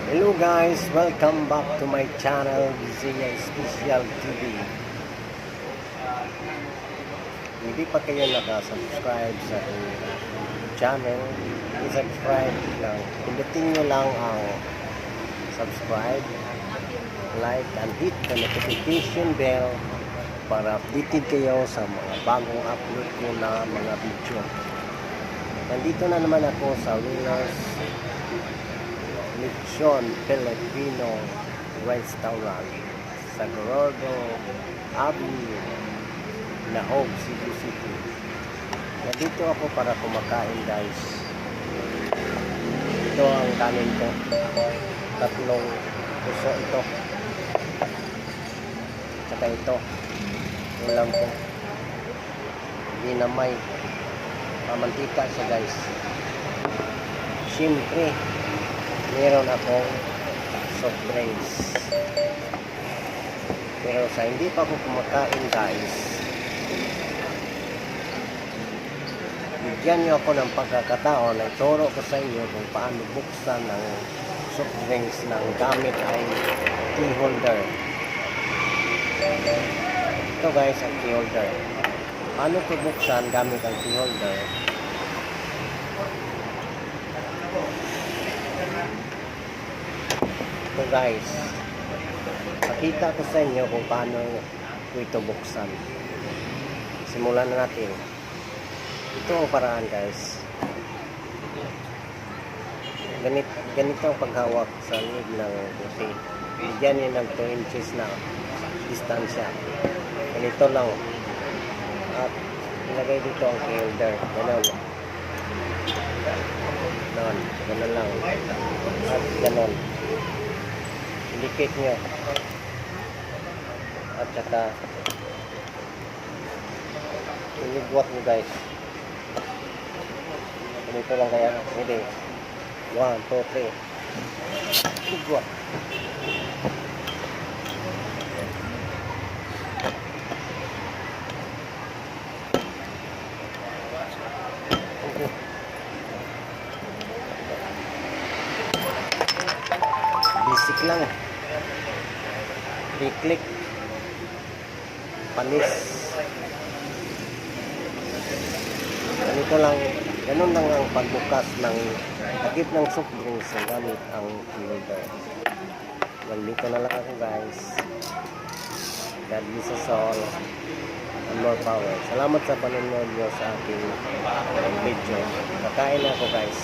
Hello guys, welcome back to my channel, Zia Special TV. Hindi pa kayo nakasubscribe sa aking channel, i-subscribe lang. Pindutin nyo lang ang subscribe, like, and hit the notification bell para updated kayo sa mga bagong upload ko na mga video. Nandito na naman ako sa Winners Lechon Filipino Restaurant sa Gordo Avenue, Nahog, Cebu City. Nandito ako para kumakain guys. Ito ang kanin ko. Tatlong puso ito. Tsaka ito. Ulam ko. Hindi na may mamantika siya guys. Siyempre meron akong soft drinks. Pero sa hindi pa ako kumakain guys, bigyan nyo ako ng pagkakataon na ituro ko sa inyo kung paano buksan ng soft drinks ng gamit ay key holder. Ito guys ang key holder. Paano ko buksan gamit ang key holder? Ito guys, pakita ko sa inyo kung paano ko ito buksan. Simulan na natin. Ito ang paraan guys. Ganito ang paghawak sa lid ng buti. Bigyan niyo ng 2 inches na distansya. Ganito lang. At ilagay dito ang key holder. Ganon. Ganon lang. At ganon. Ilikit nyo at saka iligwat nyo guys. Ganito lang kaya. Hindi 1, 2, 3 iligwat. Basic lang. I-click panis. Ganito lang, ganun lang ang pagbukas ng takip ng soft drinks gamit ang holder. Nandito na lang ako guys. God bless us all and more power. Salamat sa panonood nyo sa aking video. Kakain na ako guys.